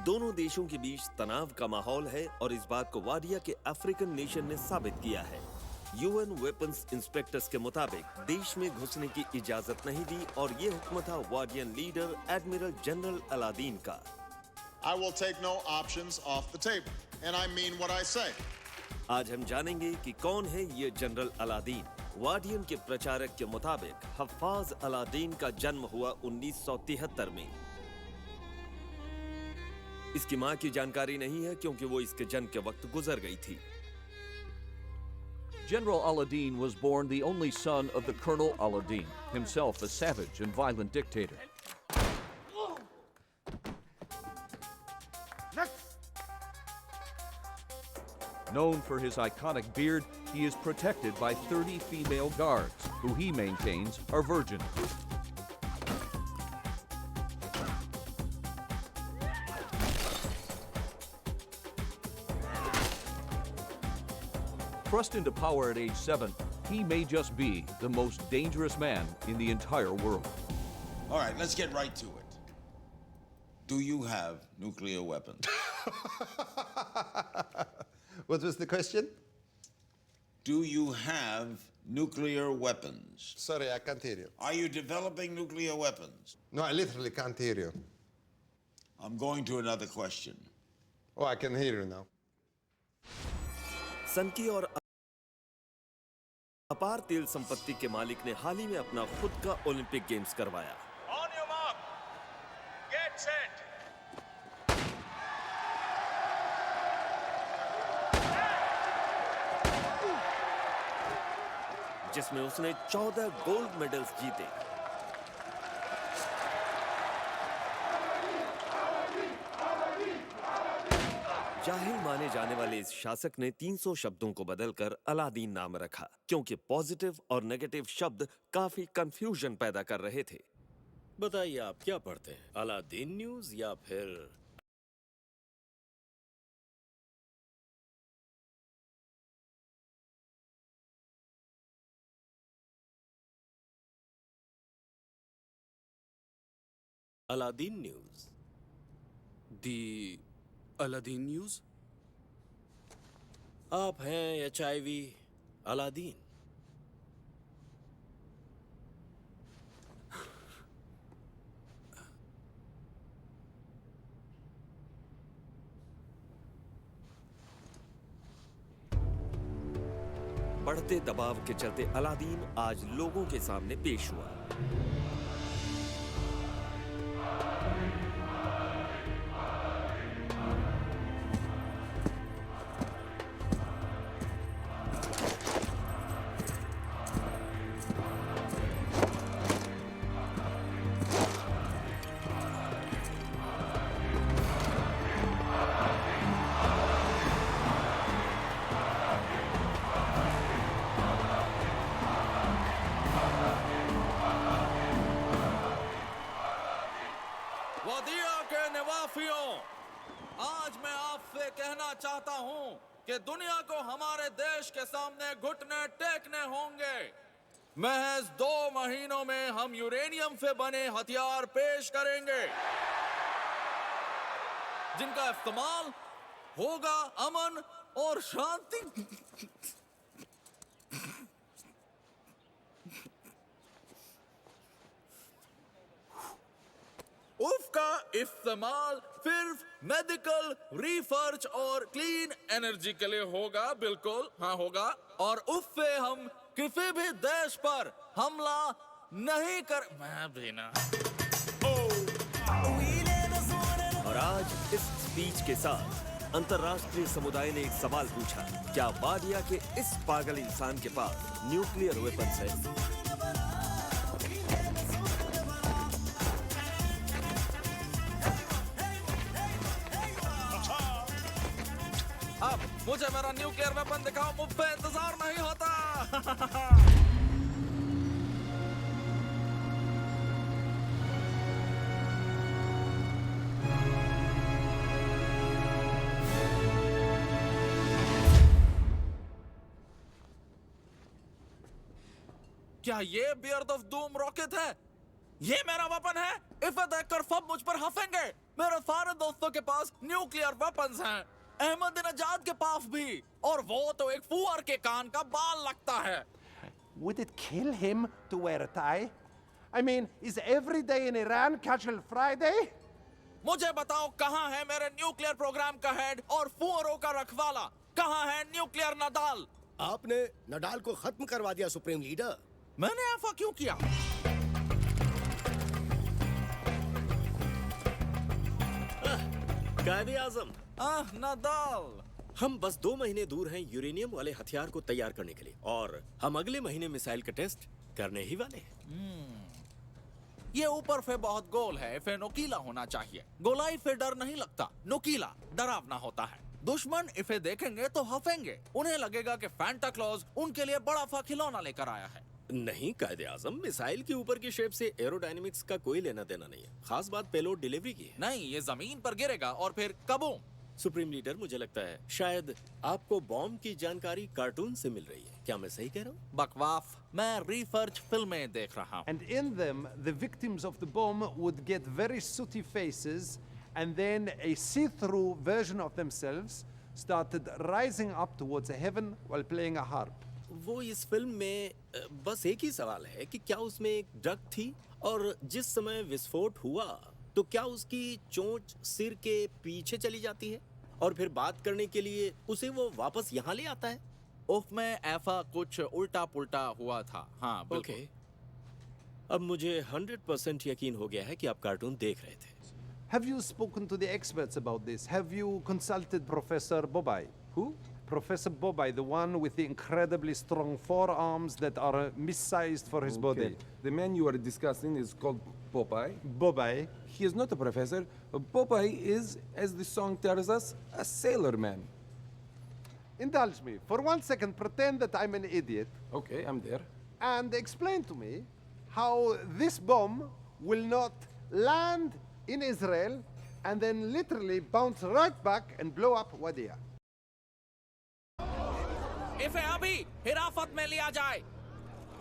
दोनों देशों के बीच तनाव का माहौल है और इस बात को वाडिया के अफ्रीकन नेशन ने साबित किया है। यूएन वेपन्स इंस्पेक्टर्स के मुताबिक देश में घुसने की इजाजत नहीं दी और ये हुक्म था वाडियन लीडर एडमिरल जनरल अलादीन का। I will take no options off the table, and I mean what I say. आज हम जानेंगे कि कौन है ये जनरल अलादीन। वाडियन के प्रचारक के मुताबिक हफ्फाज अलादीन का जन्म हुआ 1973 में। इसकी मां की जानकारी नहीं है क्योंकि वो इसके जन्म के वक्त गुजर गई थी। General Aladin was born the only son of the Colonel Aladin, himself a savage and violent dictator. Known for his iconic beard, he is protected by 30 female guards, who he maintains are virgins. Thrust into power at age 7, he may just be the most dangerous man in the entire world. All right, let's get right to it. Do you have nuclear weapons? What was the question? Do you have nuclear weapons? Sorry, I can't hear you. Are you developing nuclear weapons? No, I literally can't hear you. I'm going to another question. Oh, I can hear you now. सन की और अपार तेल संपत्ति के मालिक ने हाल ही में अपना खुद का ओलंपिक गेम्स करवाया। On your mark. Get set. जिसमें उसने 14 गोल्ड मेडल्स जीते। जाहिल माने जाने वाले इस शासक ने 300 शब्दों को बदलकर अलादीन नाम रखा क्योंकि पॉजिटिव और नेगेटिव शब्द काफी कंफ्यूजन पैदा कर रहे थे। बताइए आप क्या पढ़ते हैं, अलादीन न्यूज या फिर अलादीन न्यूज? दी अलादीन न्यूज? आप हैं HIV अलादीन। बढ़ते दबाव के चलते अलादीन आज लोगों के सामने पेश हुआ। वादिया के निवासियों, आज मैं आपसे कहना चाहता हूं कि दुनिया को हमारे देश के सामने घुटने टेकने होंगे। महज 2 महीनों में हम यूरेनियम से बने हथियार पेश करेंगे जिनका इस्तेमाल होगा अमन और शांति उसका इस्तेमाल सिर्फ मेडिकल रिसर्च और क्लीन एनर्जी के लिए होगा। बिल्कुल हाँ होगा, और उससे हम किसी भी देश पर हमला नहीं कर। मैं भी ना। और आज इस स्पीच के साथ अंतर्राष्ट्रीय समुदाय ने एक सवाल पूछा, क्या वाडिया के इस पागल इंसान के पास न्यूक्लियर वेपन्स है? अब मुझे मेरा न्यूक्लियर वेपन दिखाओ, मुझसे इंतजार नहीं होता। क्या ये बियर्ड ऑफ डूम रॉकेट है? ये मेरा वेपन है। इसे देखकर सब मुझ पर हंसेंगे। मेरे सारे दोस्तों के पास न्यूक्लियर वेपन्स हैं, अहमदीनजाद के पास भी, और वो तो एक फुअर के कान का बाल लगता है। Would it kill him to wear a tie? I mean, is every day in Iran Casual Friday? मुझे बताओ कहाँ है मेरे न्यूक्लियर प्रोग्राम का हेड और फुअरों का रखवाला? कहाँ है न्यूक्लियर नडाल? आपने नडाल को खत्म करवा दिया सुप्रीम लीडर। मैंने ऐसा क्यों किया? कायदे आजम, नडाल, हम बस 2 महीने दूर हैं यूरेनियम वाले हथियार को तैयार करने के लिए, और हम अगले महीने मिसाइल का टेस्ट करने ही वाले हैं। ये ऊपर से बहुत गोल है, इसे नुकीला होना चाहिए। गोलाई से डर नहीं लगता, नुकीला डरावना होता है। दुश्मन इसे देखेंगे तो हंसेंगे, उन्हें लगेगा कि फैंटा क्लॉज उनके लिए बड़ा सा खिलौना लेकर आया है। नहीं कायदे आजम, मिसाइल के ऊपर की शेप से एरोडायनेमिक्स का कोई लेना देना नहीं है। खास बात पेलोड डिलीवरी की है। नहीं, ये जमीन पर गिरेगा और फिर कबूम। सुप्रीम लीडर, मुझे लगता है शायद आपको बॉम्ब की जानकारी कार्टून से मिल रही है। क्या मैं सही कह रहा हूँ? बकवास, मैं रिसर्च फिल्में देख रहा हूँ। And in them, the victims of the bomb would get very sooty faces, and then a see-through version of themselves started rising up towards heaven while playing a harp. वो इस फिल्म में बस एक ही सवाल है कि क्या उसमें एक ड्रग थी, और जिस समय विस्फोट हुआ तो क्या उसकी चोंच सिर के पीछे चली जाती है और फिर बात करने के लिए उसे वो वापस यहाँ ले आता है? उसमें ऐसा कुछ उल्टा पुल्टा हुआ था। हाँ, बिल्कुल। ओके, अब मुझे 100% यकीन हो गया है कि आप कार्टून देख रहे थे। Have you spoken to the experts about this? Have you consulted Professor Bobai? Who? Professor Bobai, the one with the incredibly strong forearms that are missized for his body. The man you are discussing is called Popeye. Bobai. He is not a professor. Popeye is, as the song tells us, a sailor man. Indulge me. For 1 second, pretend that I'm an idiot Okay, I'm there. and explain to me how this bomb will not land in Israel and then literally bounce right back and blow up Wadia. इसे अभी हिरासत में लिया जाए।